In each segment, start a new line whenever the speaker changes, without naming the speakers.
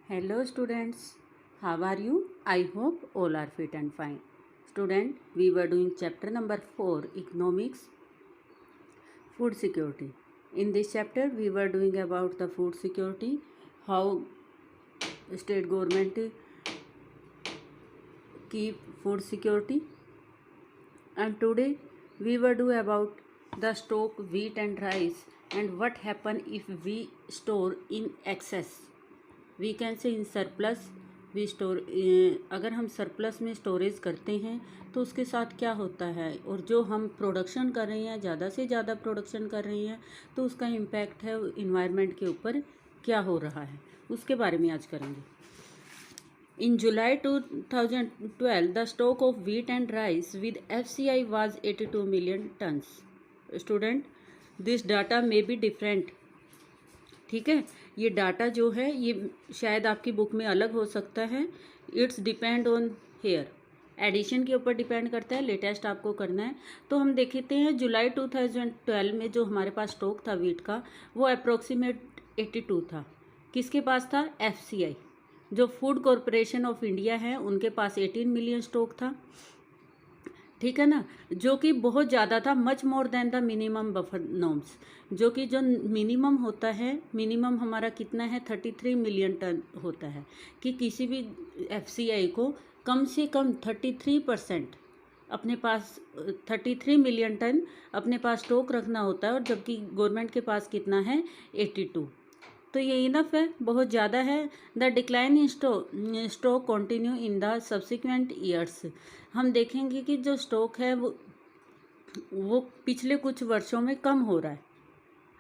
Hello students, how are you? I hope all are fit and fine. Student, we were doing chapter number 4, Economics, Food Security. In this chapter, we were doing about the food security, how state government keep food security, and today we were do about the stock wheat and rice and what happen if we store in excess. We can say in surplus we store अगर हम surplus में storage करते हैं तो उसके साथ क्या होता है, और जो हम प्रोडक्शन कर रहे हैं ज़्यादा से ज़्यादा प्रोडक्शन कर रहे हैं तो उसका इम्पैक्ट है इन्वायरमेंट के ऊपर क्या हो रहा है, उसके बारे में आज करेंगे. इन जुलाई 2012 the stock of wheat and rice with FCI was 82 million turns. Student, this data may be different. ठीक है, ये डाटा जो है ये शायद आपकी बुक में अलग हो सकता है. It's depend on here, edition के ऊपर डिपेंड करता है, लेटेस्ट आपको करना है. तो हम देखते हैं जुलाई 2012 में जो हमारे पास स्टॉक था वीट का वो अप्रोक्सीमेट 82 था. किसके पास था? FCI, जो फूड कॉरपोरेशन ऑफ इंडिया है, उनके पास 18 मिलियन स्टॉक था. ठीक है ना, जो कि बहुत ज़्यादा था, much more than the minimum buffer norms. जो कि जो मिनिमम होता है, मिनिमम हमारा कितना है, 33 मिलियन टन होता है. कि किसी भी FCI को कम से कम 33% अपने पास 33 मिलियन टन अपने पास स्टॉक रखना होता है, और जबकि गवर्नमेंट के पास कितना है, 82. तो ये इनफ है, बहुत ज़्यादा है. The decline in stock continue in the subsequent years. हम देखेंगे कि जो स्टॉक है वो पिछले कुछ वर्षों में कम हो रहा है.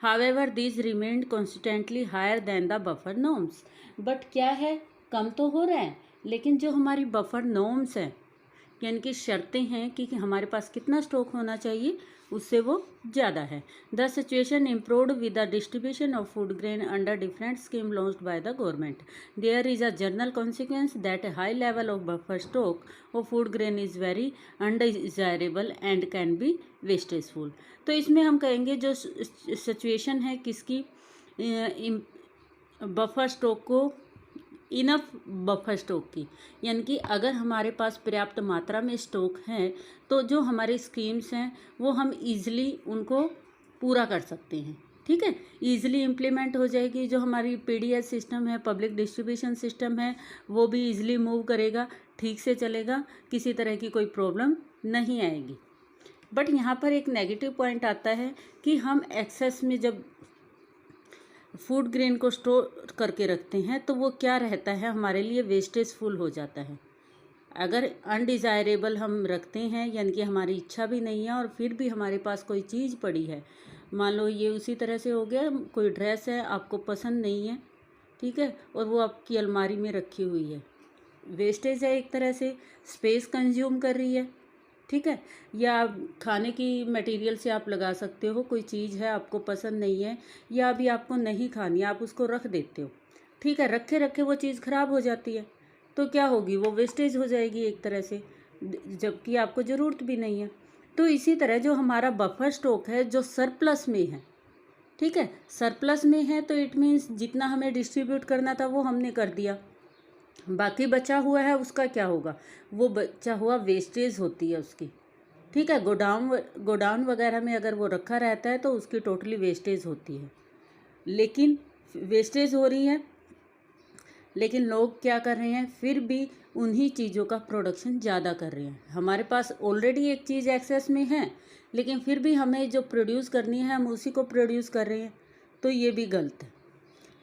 However this remained constantly higher than the buffer norms. But क्या है, कम तो हो रहा है, लेकिन जो हमारी बफर नॉर्म्स हैं, यानी कि शर्तें हैं कि हमारे पास कितना स्टॉक होना चाहिए, उससे वो ज़्यादा है. The situation improved with the distribution of food grain under different scheme launched by the government. There is a general consequence that high level of buffer stock of food grain is very undesirable and can be wastageful. तो इसमें हम कहेंगे जो situation है किसकी, buffer stock को, enough buffer stock की, यानी कि अगर हमारे पास पर्याप्त मात्रा में स्टॉक है तो जो हमारी स्कीम्स हैं वो हम इजीली उनको पूरा कर सकते हैं. ठीक है, इजीली इम्प्लीमेंट हो जाएगी. जो हमारी PDS सिस्टम है, पब्लिक डिस्ट्रीब्यूशन सिस्टम है, वो भी इजीली मूव करेगा, ठीक से चलेगा, किसी तरह की कोई प्रॉब्लम नहीं आएगी. बट यहाँ पर एक नेगेटिव पॉइंट आता है कि हम एक्सेस में जब फूड ग्रेन को स्टोर करके रखते हैं तो वो क्या रहता है, हमारे लिए वेस्टेजफुल हो जाता है. अगर अनडिज़ायरेबल हम रखते हैं, यानी कि हमारी इच्छा भी नहीं है और फिर भी हमारे पास कोई चीज़ पड़ी है, मान लो ये उसी तरह से हो गया, कोई ड्रेस है आपको पसंद नहीं है, ठीक है, और वो आपकी अलमारी में रखी हुई है, वेस्टेज है, एक तरह से स्पेस कंज्यूम कर रही है. ठीक है, या खाने की मटेरियल से आप लगा सकते हो, कोई चीज़ है आपको पसंद नहीं है या अभी आपको नहीं खानी, आप उसको रख देते हो. ठीक है, रखे रखे वो चीज़ ख़राब हो जाती है तो क्या होगी, वो वेस्टेज हो जाएगी एक तरह से, जबकि आपको ज़रूरत भी नहीं है. तो इसी तरह जो हमारा बफर स्टॉक है जो सरप्लस में है, ठीक है, सरप्लस में है तो इट मीन्स जितना हमें डिस्ट्रीब्यूट करना था वो हमने कर दिया, बाकी बचा हुआ है उसका क्या होगा, वो बचा हुआ वेस्टेज होती है उसकी. ठीक है, गोडाउन वगैरह में अगर वो रखा रहता है तो उसकी टोटली वेस्टेज होती है. लेकिन वेस्टेज हो रही है, लेकिन लोग क्या कर रहे हैं, फिर भी उन्हीं चीज़ों का प्रोडक्शन ज़्यादा कर रहे हैं. हमारे पास ऑलरेडी एक चीज़ एक्सेस में है, लेकिन फिर भी हमें जो प्रोड्यूस करनी है हम उसी को प्रोड्यूस कर रहे हैं, तो ये भी गलत है.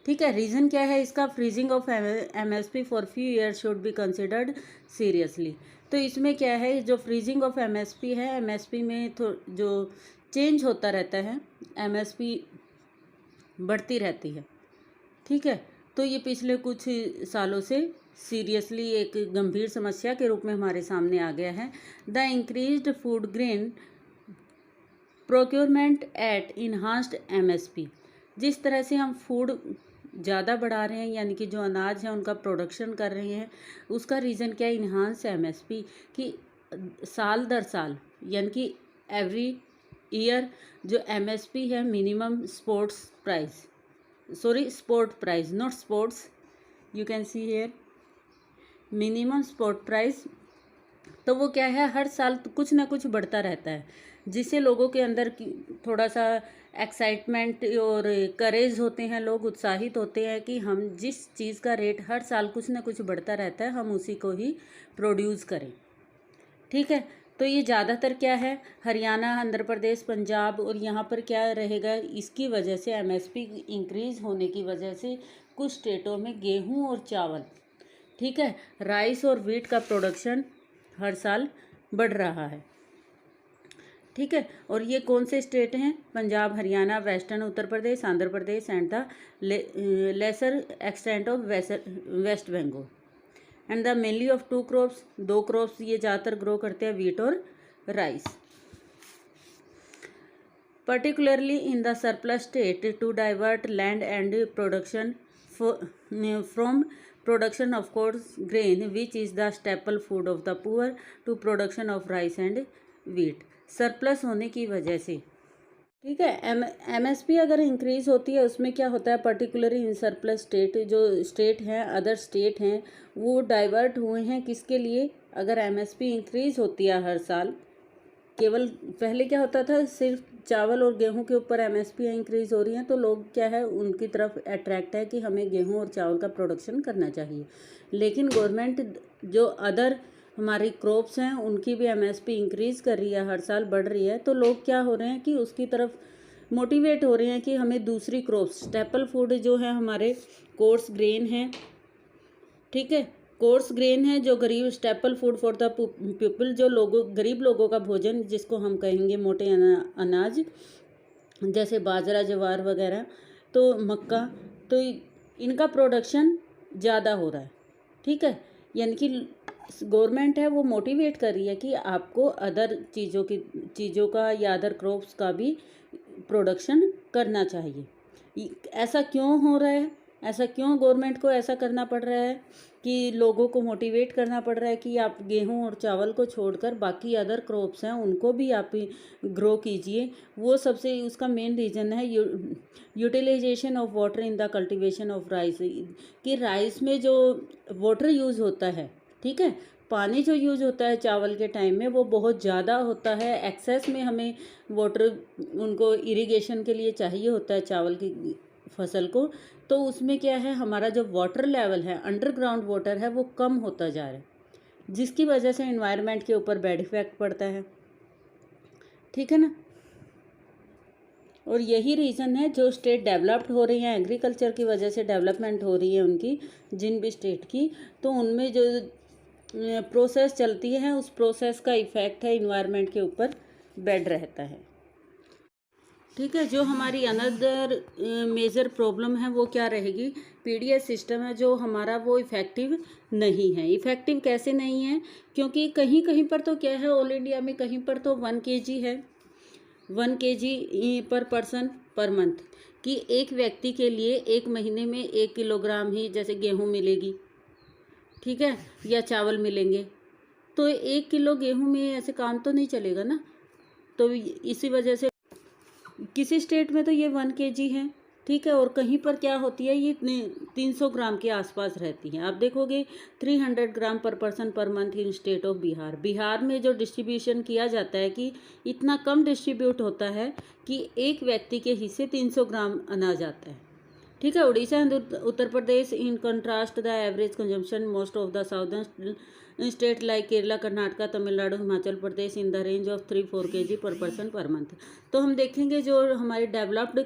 ठीक है, रीज़न क्या है इसका, freezing of MSP for few years should be considered seriously. तो इसमें क्या है, जो फ्रीजिंग ऑफ MSP है, MSP में जो चेंज होता रहता है, MSP बढ़ती रहती है. ठीक है, तो ये पिछले कुछ सालों से सीरियसली एक गंभीर समस्या के रूप में हमारे सामने आ गया है. The increased food grain procurement at enhanced MSP. जिस तरह से हम फूड ज़्यादा बढ़ा रहे हैं, यानी कि जो अनाज है उनका प्रोडक्शन कर रहे हैं, उसका रीज़न क्या है, इन्हांस MSP. कि साल दर साल, यानी कि एवरी ईयर जो MSP है, minimum sport price, not sports, you can see here minimum spot price. तो वो क्या है, हर साल कुछ ना कुछ बढ़ता रहता है, जिससे लोगों के अंदर थोड़ा सा एक्साइटमेंट और करेज होते हैं, लोग उत्साहित होते हैं कि हम जिस चीज़ का रेट हर साल कुछ ना कुछ बढ़ता रहता है हम उसी को ही प्रोड्यूस करें। ठीक है, तो ये ज़्यादातर क्या है, हरियाणा, आंध्र प्रदेश, पंजाब, और यहाँ पर क्या रहेगा, इसकी वजह से एमएसपी इंक्रीज़ होने की वजह से कुछ स्टेटों में गेहूं और चावल, ठीक है, राइस और वीट का प्रोडक्शन हर साल बढ़ रहा है। ठीक है, और ये कौन से स्टेट हैं, Punjab, Haryana, western Uttar Pradesh, Andhra Pradesh and the lesser extent of West Bengal and the mainly of 2 crops, 2 crops ये ज़्यादातर ग्रो करते हैं, वीट और rice. Particularly in the surplus state to divert land and production from production of coarse grain which is the staple food of the poor to production of rice and wheat, surplus होने की वजह से। ठीक है, MSP अगर increase होती है उसमें क्या होता है, पर्टिकुलरली इन सरप्लस स्टेट, जो स्टेट हैं, अदर स्टेट हैं, वो डाइवर्ट हुए हैं किसके लिए, अगर एमएसपी इंक्रीज होती है हर साल, केवल पहले क्या होता था सिर्फ चावल और गेहूं के ऊपर एमएसपी इंक्रीज हो रही हैं तो लोग क्या है उनकी तरफ अट्रैक्ट है कि हमें गेहूं और चावल का प्रोडक्शन करना चाहिए, लेकिन गवर्नमेंट जो अदर हमारी क्रॉप्स हैं उनकी भी एमएसपी इंक्रीज कर रही है, हर साल बढ़ रही है, तो लोग क्या हो रहे हैं कि उसकी तरफ मोटिवेट हो रहे हैं कि हमें दूसरी क्रॉप्स, स्टेपल फूड जो है हमारे कोर्स ग्रेन है, ठीक है, कोर्स ग्रेन है जो गरीब, staple food for the people, जो लोगों, गरीब लोगों का भोजन जिसको हम कहेंगे मोटे अनाज, जैसे बाजरा, ज्वार वगैरह, तो मक्का, तो इनका प्रोडक्शन ज़्यादा हो रहा है। ठीक है, यानी कि गवर्नमेंट है वो मोटिवेट कर रही है कि आपको अदर चीज़ों का या अदर क्रॉप्स का भी प्रोडक्शन करना चाहिए। ऐसा क्यों हो रहा है, ऐसा क्यों गवर्नमेंट को ऐसा करना पड़ रहा है कि लोगों को मोटिवेट करना पड़ रहा है कि आप गेहूं और चावल को छोड़कर बाकी अदर क्रॉप्स हैं उनको भी आप ग्रो कीजिए, वो सबसे उसका मेन रीज़न है utilization of water in the cultivation of rice, कि राइस में जो वाटर यूज़ होता है, ठीक है, पानी जो यूज़ होता है चावल के टाइम में वो बहुत ज़्यादा होता है, एक्सेस में हमें वाटर उनको इरिगेशन के लिए चाहिए होता है चावल की फसल को, तो उसमें क्या है हमारा जो वाटर लेवल है, अंडरग्राउंड वाटर है, वो कम होता जा रहा है, जिसकी वजह से एनवायरनमेंट के ऊपर बैड इफेक्ट पड़ता है। ठीक है ना, और यही रीज़न है जो स्टेट डेवलप्ड हो रही हैं, एग्रीकल्चर की वजह से डेवलपमेंट हो रही है उनकी, जिन भी स्टेट की, तो उनमें जो प्रोसेस चलती है उस प्रोसेस का इफ़ेक्ट है इन्वायरमेंट के ऊपर बैड रहता है। ठीक है, जो हमारी अनदर मेजर प्रॉब्लम है वो क्या रहेगी, पीडीएस सिस्टम है जो हमारा वो इफ़ेक्टिव नहीं है। इफ़ेक्टिव कैसे नहीं है, क्योंकि कहीं कहीं पर तो क्या है, ऑल इंडिया में कहीं पर तो 1 kg है, 1 kg पर पर्सन पर मंथ, कि एक व्यक्ति के लिए एक महीने में 1 किलोग्राम ही जैसे गेहूँ मिलेगी, ठीक है, या चावल मिलेंगे, तो 1 किलो गेहूँ में ऐसे काम तो नहीं चलेगा ना, तो इसी वजह से किसी स्टेट में तो ये 1 kg है, ठीक है, और कहीं पर क्या होती है ये 300 ग्राम के आसपास रहती है। आप देखोगे 300 ग्राम पर person per month in state of Bihar. Bihar में जो डिस्ट्रीब्यूशन किया जाता है कि इतना कम डिस्ट्रीब्यूट होता है कि एक व्यक्ति के हिस्से 300 ग्राम अनाज आता है। ठीक है, Orissa and Uttar Pradesh in contrast the average consumption most of the southern state like Kerala, Karnataka, Tamil Nadu, Himachal Pradesh in the range of 3-4 kg पर पर्सन पर मंथ। तो हम देखेंगे जो हमारे डेवलप्ड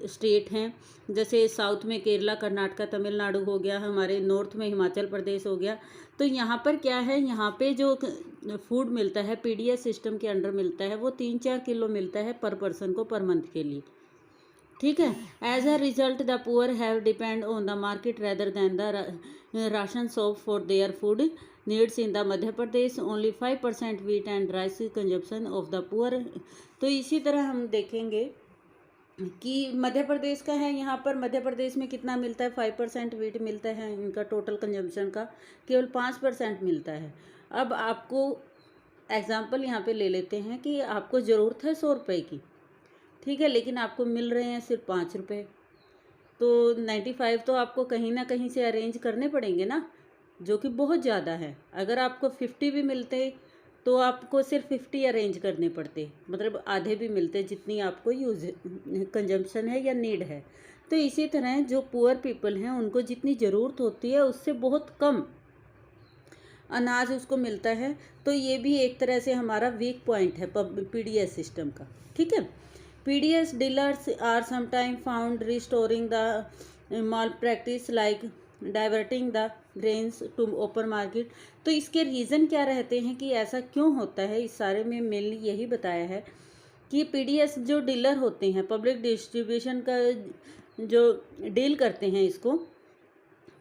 स्टेट हैं, जैसे साउथ में केरला, कर्नाटका, तमिलनाडु हो गया, हमारे नॉर्थ में हिमाचल प्रदेश हो गया, तो यहाँ पर क्या है, यहाँ पे जो फूड मिलता है पीडीएस सिस्टम के अंडर मिलता है वो 3-4 किलो मिलता है पर पर्सन को पर मंथ के लिए। ठीक है, as a result the poor have depend on the market rather than the ration shop for their food needs in the Madhya Pradesh only 5% wheat and rice consumption of the poor. तो इसी तरह हम देखेंगे कि मध्य प्रदेश का है, यहाँ पर मध्य प्रदेश में कितना मिलता है, 5% वीट मिलता है, इनका टोटल कंजम्पशन का केवल 5% मिलता है। अब आपको एग्जाम्पल यहाँ पे ले लेते हैं कि आपको ज़रूरत है 100 रुपये की, ठीक है, लेकिन आपको मिल रहे हैं सिर्फ 5 रुपये, तो 95 तो आपको कहीं ना कहीं से अरेंज करने पड़ेंगे ना, जो कि बहुत ज़्यादा है। अगर आपको 50 भी मिलते तो आपको सिर्फ 50 अरेंज करने पड़ते, मतलब आधे भी मिलते जितनी आपको यूज कंजम्पशन है या नीड है। तो इसी तरह जो पुअर पीपल हैं उनको जितनी ज़रूरत होती है उससे बहुत कम अनाज उसको मिलता है। तो ये भी एक तरह से हमारा वीक पॉइंट है पीडीएस सिस्टम का। ठीक है, PDS dealers are sometime found restoring the malpractice like diverting the grains to open market. तो इसके रीज़न क्या रहते हैं कि ऐसा क्यों होता है, इस सारे में मेनली यही बताया है कि पीडीएस जो डीलर होते हैं, पब्लिक डिस्ट्रीब्यूशन का जो डील करते हैं इसको,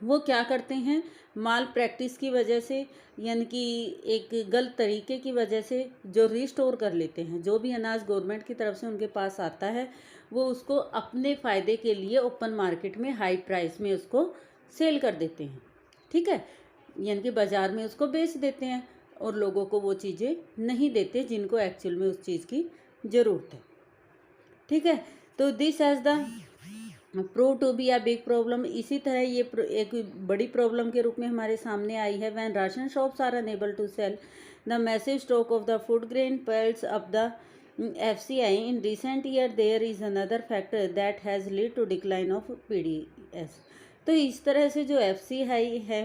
वो क्या करते हैं, माल प्रैक्टिस की वजह से, यानी कि एक गलत तरीके की वजह से जो रिस्टोर कर लेते हैं, जो भी अनाज गवर्नमेंट की तरफ से उनके पास आता है वो उसको अपने फ़ायदे के लिए ओपन मार्केट में हाई प्राइस में उसको सेल कर देते हैं। ठीक है, यानी कि बाज़ार में उसको बेच देते हैं और लोगों को वो चीज़ें नहीं देते जिनको एक्चुअल में उस चीज़ की ज़रूरत है। ठीक है, तो this has the prove to be a big problem. इसी तरह ये एक बड़ी प्रॉब्लम के रूप में हमारे सामने आई है। When ration shops are unable to sell the massive stock of the food grain pills of the FCI in recent year, there is another factor that has led to decline of PDS। तो इस तरह से जो FCI है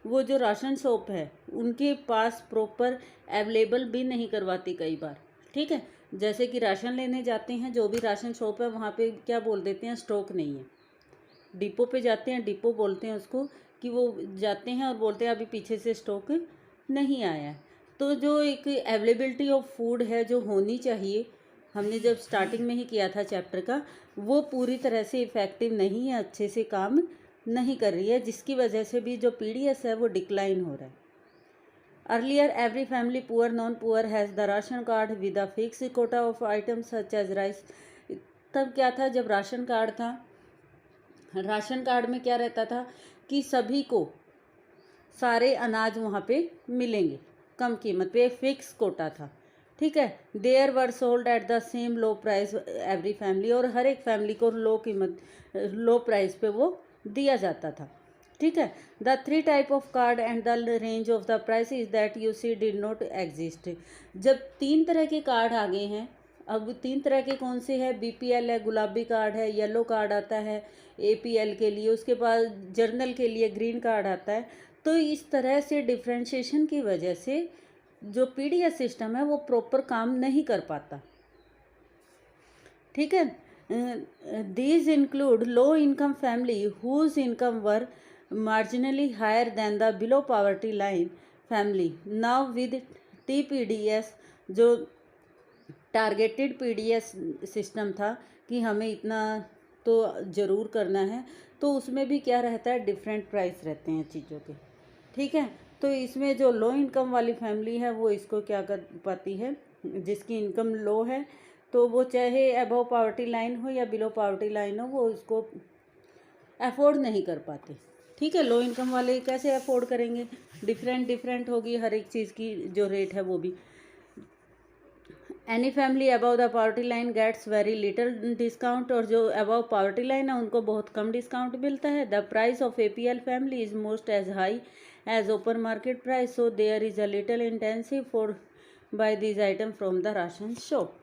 वो जो ration shop है उनके पास प्रॉपर अवेलेबल भी नहीं करवाती कई बार। ठीक है, जैसे कि राशन लेने जाते हैं, जो भी राशन शॉप है वहाँ पे क्या बोल देते हैं, स्टॉक नहीं है। डिपो पे जाते हैं, डिपो बोलते हैं उसको, कि वो जाते हैं और बोलते हैं अभी पीछे से स्टॉक नहीं आया है। तो जो एक अवेलेबिलिटी ऑफ फूड है जो होनी चाहिए, हमने जब स्टार्टिंग में ही किया था चैप्टर का, वो पूरी तरह से इफ़ेक्टिव नहीं है, अच्छे से काम नहीं कर रही है, जिसकी वजह से भी जो पीडीएस है वो डिक्लाइन हो रहा है। Earlier, every family, poor, non-poor, has the ration card with a fixed quota of items such as rice। तब क्या था, जब राशन कार्ड था, राशन कार्ड में क्या रहता था कि सभी को सारे अनाज वहाँ पे मिलेंगे कम कीमत पे, फिक्स कोटा था। ठीक है, there were sold at the same low price every family, और हर एक फैमिली को लो प्राइस पे वो दिया जाता था। ठीक है, the 3 type of card and the range of the price is that you see did not exist. जब 3 तरह के कार्ड आ गए हैं, अब 3 तरह के कौन से हैं, बीपीएल है, गुलाबी कार्ड है, येलो कार्ड आता है एपीएल के लिए, उसके बाद जर्नल के लिए ग्रीन कार्ड आता है। तो इस तरह से डिफ्रेंशिएशन की वजह से जो पीडीएस सिस्टम है वो प्रॉपर काम नहीं कर पाता। ठीक है, these include low income family whose income were marginally higher than the below poverty line family। now with TPDS, जो टारगेटेड पीडीएस सिस्टम था कि हमें इतना तो ज़रूर करना है, तो उसमें भी क्या रहता है, डिफरेंट प्राइस रहते हैं चीज़ों के। ठीक है, तो इसमें जो लो इनकम वाली फैमिली है वो इसको क्या कर पाती है, जिसकी इनकम लो है तो वो चाहे अबव पावर्टी लाइन हो या बिलो पावर्टी लाइन हो, वो उसको अफोर्ड नहीं कर पाते। ठीक है, लो इनकम वाले कैसे अफोर्ड करेंगे, डिफरेंट होगी हर एक चीज़ की जो रेट है वो भी। Any family above the poverty line gets very little discount, और जो अबव पावर्टी लाइन है उनको बहुत कम डिस्काउंट मिलता है। The price of APL family is most as high as open market price, so there is a little intensive for buy this item from the ration shop.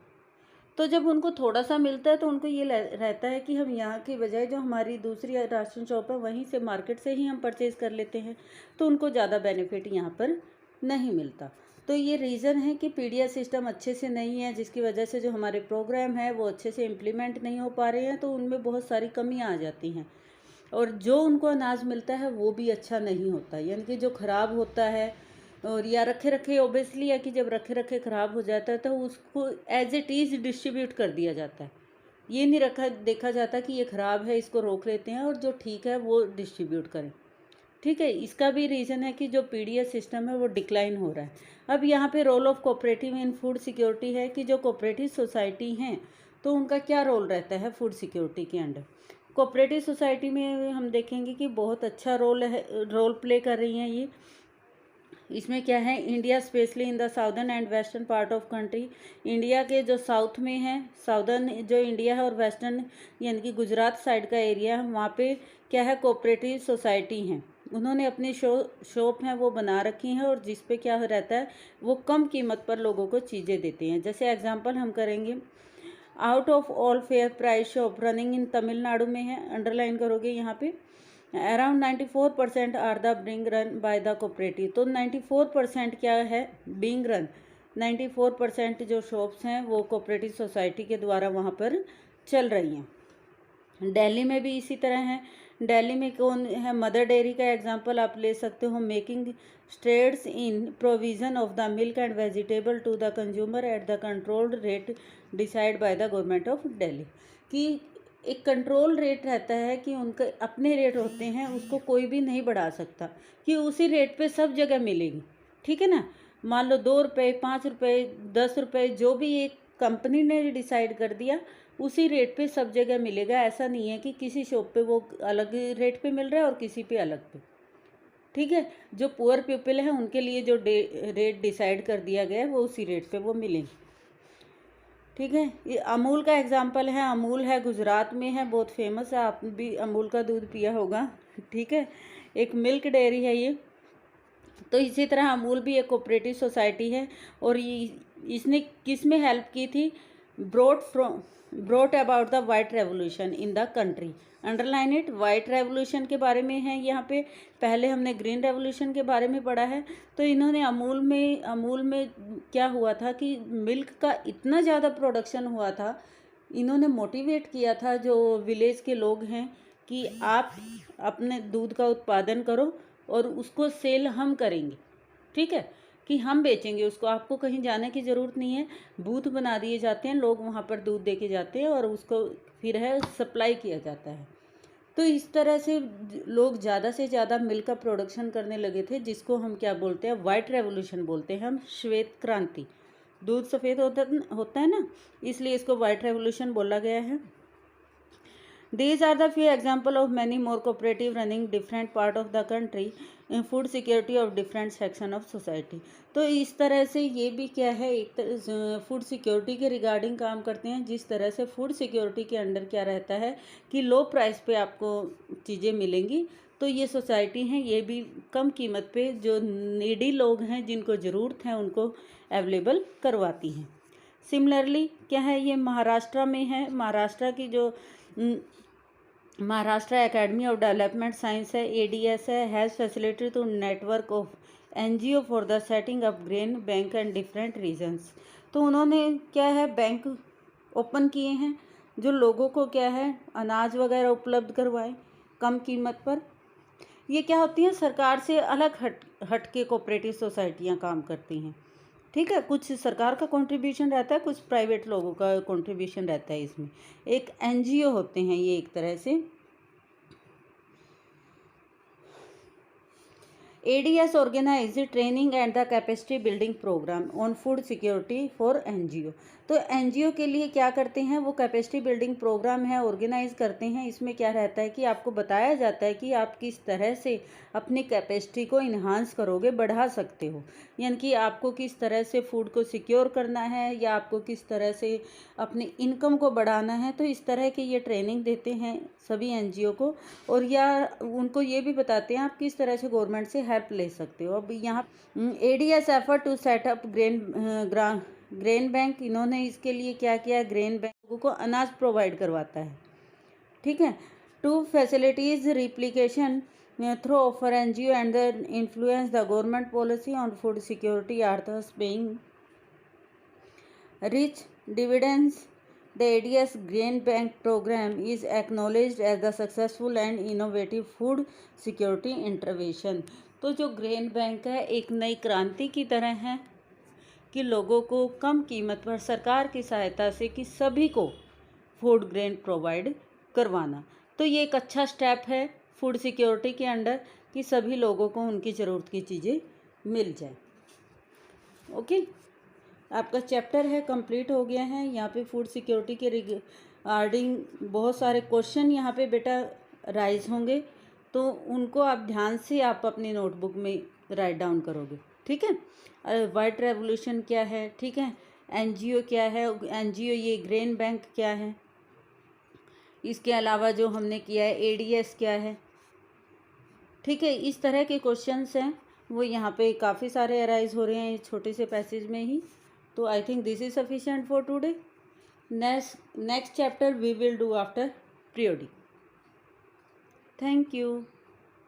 तो जब उनको थोड़ा सा मिलता है तो उनको ये रहता है कि हम यहाँ की बजाय जो हमारी दूसरी राशन शॉप है वहीं से, मार्केट से ही हम परचेज़ कर लेते हैं, तो उनको ज़्यादा बेनिफिट यहाँ पर नहीं मिलता। तो ये रीज़न है कि पीडीएस सिस्टम अच्छे से नहीं है, जिसकी वजह से जो हमारे प्रोग्राम है वो अच्छे से इम्प्लीमेंट नहीं हो पा रहे हैं, तो उनमें बहुत सारी कमियाँ आ जाती हैं, और जो उनको अनाज मिलता है वो भी अच्छा नहीं होता, यानी कि जो ख़राब होता है, और या रखे रखे ओबियसली है कि जब रखे रखे ख़राब हो जाता है तो उसको एज इट इज़ डिस्ट्रीब्यूट कर दिया जाता है। ये नहीं देखा जाता कि ये ख़राब है इसको रोक लेते हैं और जो ठीक है वो डिस्ट्रीब्यूट करें। ठीक है, इसका भी रीज़न है कि जो पीडीएस सिस्टम है वो डिक्लाइन हो रहा है। अब यहाँ पे role of cooperative in food security है कि जो कोऑपरेटिव सोसाइटी हैं तो उनका क्या रोल रहता है फूड सिक्योरिटी के अंडर। कोऑपरेटिव सोसाइटी में हम देखेंगे कि बहुत अच्छा रोल प्ले कर रही हैं ये। इसमें क्या है, India specially in the southern and western part of country, India के जो साउथ में है, साउदर्न जो इंडिया है और वेस्टर्न यानी कि गुजरात साइड का एरिया है, वहाँ पे क्या है, कोऑपरेटिव सोसाइटी हैं। उन्होंने अपनी शॉप हैं वो बना रखी हैं और जिस पे क्या रहता है, वो कम कीमत पर लोगों को चीज़ें देते हैं। जैसे एग्जांपल हम करेंगे, out of all fair price shop running in Tamil Nadu में है, अंडरलाइन करोगे यहाँ पे, around 94% are the being run by the cooperative. तो 94% क्या है, बिंग रन, 94% जो शॉप्स हैं वो कोऑपरेटिव सोसाइटी के द्वारा वहाँ पर चल रही हैं। दिल्ली में भी इसी तरह है। दिल्ली में कौन है, मदर डेयरी का एग्जांपल आप ले सकते हो, making strides in provision of the milk and vegetable to the consumer at the controlled rate decide by the government of Delhi. कि एक कंट्रोल रेट रहता है कि उनके अपने रेट होते हैं, उसको कोई भी नहीं बढ़ा सकता, कि उसी रेट पे सब जगह मिलेगी। ठीक है ना, मान लो 2 रुपये, 5 रुपये, 10 रुपये, जो भी एक कंपनी ने डिसाइड कर दिया उसी रेट पे सब जगह मिलेगा। ऐसा नहीं है कि किसी शॉप पे वो अलग रेट पे मिल रहा है और किसी पे अलग पे। ठीक है, जो पुअर पीपल है उनके लिए जो रेट डिसाइड कर दिया गया है वो उसी रेट पे वो मिलेंगे। ठीक है, ये अमूल का एग्जाम्पल है, अमूल है गुजरात में है, बहुत फेमस है, आपने भी अमूल का दूध पिया होगा। ठीक है, एक मिल्क डेयरी है ये। तो इसी तरह अमूल भी एक कोऑपरेटिव सोसाइटी है और ये इसने किस में हेल्प की थी, brought about the white revolution in the country, underline it. White revolution के बारे में है यहाँ पे, पहले हमने ग्रीन रेवोल्यूशन के बारे में पढ़ा है। तो इन्होंने अमूल में क्या हुआ था कि मिल्क का इतना ज़्यादा प्रोडक्शन हुआ था, इन्होंने मोटिवेट किया था जो विलेज के लोग हैं कि आप अपने दूध का उत्पादन करो और उसको सेल हम करेंगे। ठीक है, कि हम बेचेंगे उसको, आपको कहीं जाने की ज़रूरत नहीं है, बूथ बना दिए जाते हैं, लोग वहाँ पर दूध दे के जाते हैं और उसको फिर है सप्लाई किया जाता है। तो इस तरह से लोग ज़्यादा से ज़्यादा मिल्क का प्रोडक्शन करने लगे थे, जिसको हम क्या बोलते हैं, वाइट रेवोल्यूशन बोलते हैं हम, श्वेत क्रांति। दूध सफ़ेद होता है ना, इसलिए इसको वाइट रेवोल्यूशन बोला गया है। These are the few examples of many more cooperative running different part of the country in food security of different section of society। तो इस तरह से ये भी क्या है, एक फूड सिक्योरिटी के रिगार्डिंग काम करते हैं। जिस तरह से फूड सिक्योरिटी के अंडर क्या रहता है कि लो प्राइस पे आपको चीज़ें मिलेंगी, तो ये सोसाइटी हैं, ये भी कम कीमत पे जो नीडी लोग हैं जिनको ज़रूरत है उनको अवेलेबल करवाती हैं। सिमिलरली क्या है, ये महाराष्ट्र में है, महाराष्ट्र की जो Maharashtra academy of development science है, ADS है, has facility to network of NGO for the setting up grain bank and different regions. तो उन्होंने क्या है, बैंक ओपन किए हैं जो लोगों को क्या है, अनाज वगैरह उपलब्ध करवाए कम कीमत पर। ये क्या होती हैं, सरकार से अलग हट के कोऑपरेटिव सोसाइटियाँ काम करती हैं। ठीक है, कुछ सरकार का कंट्रीब्यूशन रहता है, कुछ प्राइवेट लोगों का कंट्रीब्यूशन रहता है। इसमें एक NGO होते हैं ये एक तरह से। ADS organise training and the capacity building programme on food security for NGO। तो NGO के लिए क्या करते हैं, वो कैपेसिटी बिल्डिंग प्रोग्राम है, ऑर्गेनाइज करते हैं। इसमें क्या रहता है कि आपको बताया जाता है कि आप किस तरह से अपनी कैपेसिटी को इन्हांस करोगे, बढ़ा सकते हो, यानी कि आपको किस तरह से फूड को सिक्योर करना है या आपको किस तरह से अपनी इनकम को बढ़ाना है। तो इस तरह की ये ट्रेनिंग देते हैं सभी NGO को, और या उनको ये भी बताते हैं आप किस तरह से गवर्नमेंट से हेल्प ले सकते हो। अब यहाँ ADS effort to set up grain bank, इन्होंने इसके लिए क्या किया, ग्रेन बैंक लोगों को अनाज प्रोवाइड करवाता है। ठीक है, to facilities replication through offer NGO and the influence the government policy on food security are thus being rich dividends। The ADS Grain Bank program is acknowledged as the successful and innovative food security intervention। तो जो grain bank है एक नई क्रांति की तरह है कि लोगों को कम कीमत पर सरकार की सहायता से कि सभी को फूड ग्रेन प्रोवाइड करवाना। तो ये एक अच्छा स्टेप है फूड सिक्योरिटी के अंडर कि सभी लोगों को उनकी ज़रूरत की चीज़ें मिल जाए। ओके, आपका चैप्टर है कंप्लीट हो गया है। यहाँ पे फूड सिक्योरिटी के रिगार्डिंग बहुत सारे क्वेश्चन यहाँ पे बेटा राइज होंगे, तो उनको आप ध्यान से आप अपनी नोटबुक में राइट डाउन करोगे। ठीक है। वाइट रेवोल्यूशन क्या है, ठीक है। एनजीओ क्या है, एनजीओ ये ग्रेन बैंक क्या है। इसके अलावा जो हमने किया है एडीएस क्या है, ठीक है। इस तरह के क्वेश्चंस हैं वो यहाँ पे काफ़ी सारे अराइज हो रहे हैं इस छोटे से पैसेज में ही। तो I think this is sufficient for today. Next chapter we will do after periodic. Thank you.